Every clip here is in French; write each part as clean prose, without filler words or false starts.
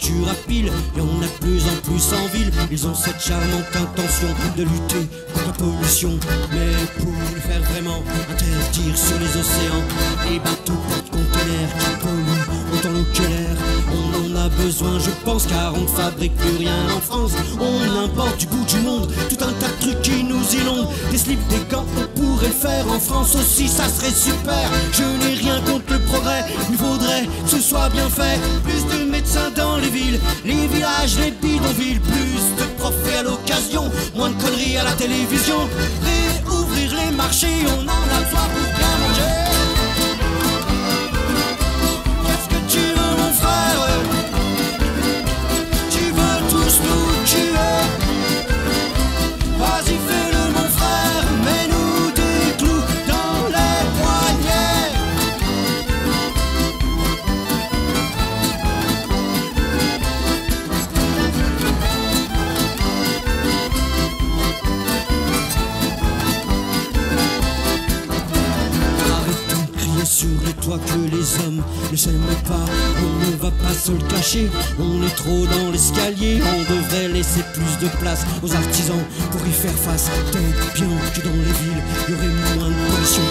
voitures à pile, et on a de plus en plus en ville. Ils ont cette charmante intention de lutter contre la pollution, mais pour le faire vraiment, interdire sur les océans les bateaux porte-conteneurs qui polluent autant l'eau que l'air. On en a besoin, je pense, car on ne fabrique plus rien en France. On importe du bout du monde tout un tas de trucs qui nous inondent. Des slips, des gants, on pourrait le faire en France aussi, ça serait super. Je n'ai rien contre le progrès, il faudrait que ce soit bien fait. Plus de médecins dans les villes, les villages, les bidonvilles. Plus de profs à l'occasion, moins de conneries à la télévision. Réouvrir les marchés, on en a besoin pour bien manger. Qu'est-ce que tu veux, mon frère? Tu veux tous nous tuer? Vas-y, fais-le, mon frère, mets-nous des clous dans les poignets. Arrêtons de crier sur les toits que les hommes ne s'aiment pas. On ne va pas se le cacher, on est trop dans l'escalier. On devrait laisser plus de place aux artisans pour y faire face. Peut-être bien que dans les villes, il y aurait moins de pollution.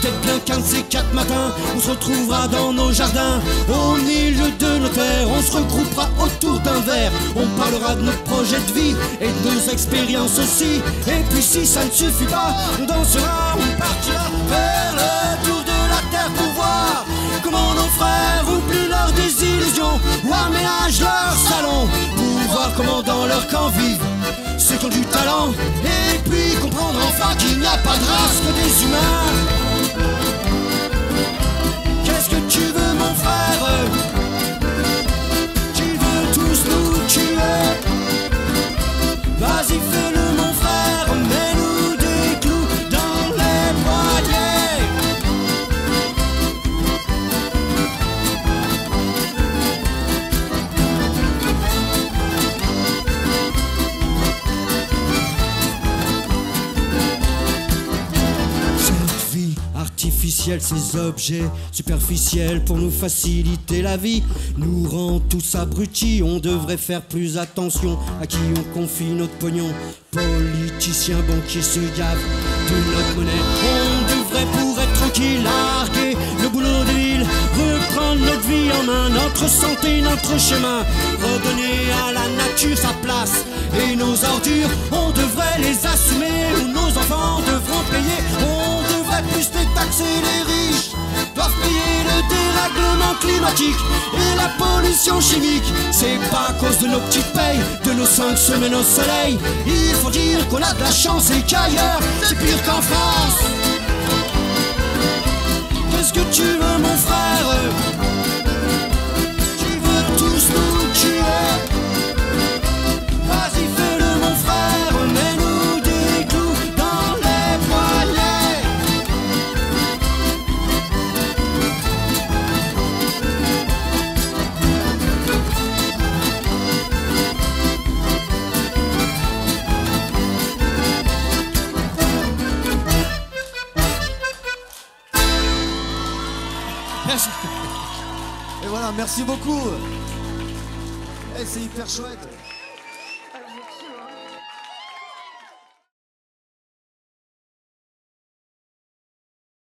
Peut-être bien qu'un de ces 4 matins, on se retrouvera dans nos jardins, au milieu de nos terres. On se regroupera autour d'un verre, on parlera de nos projets de vie et de nos expériences aussi. Et puis si ça ne suffit pas, on dansera, on partira vers le tour de la terre pour voir comment nos frères oublient leurs désillusions ou aménagent leur salon, pour voir comment dans leur camp vivent ceux qui ont du talent. Et puis comprendre enfin qu'il n'y a pas de race que des humains. Qu'est-ce que tu veux, mon frère? Tu veux tous nous tuer? Vas-y, fais-le, mon frère, mets-nous des clous dans les poignets. Cette vie artificielle, ces objets superficiels pour nous faciliter la vie, nous rend tous abrutis. On devrait faire plus attention à qui on confie notre pognon. Politiciens, banquiers se gavent de notre monnaie. On devrait, pour être tranquille, larguer le boulot des villes, reprendre notre vie en main, notre santé, notre chemin, redonner à la nature sa place et nos ordures. On devrait les assumer ou nos enfants devront payer. On devrait plus détaxer les riches, doivent payer le dérèglement climatique et la pollution chimique. C'est pas à cause de nos petites payes, de nos 5 semaines au soleil. Il faut dire qu'on a de la chance et qu'ailleurs c'est pire qu'en France. Qu'est-ce que tu veux, mon frère? Tu veux tous nous tuer? Vas-y, fais-le, mon frère, mets-nous des clous dans les poignets. Merci. Et voilà, merci beaucoup. Eh, c'est hyper chouette.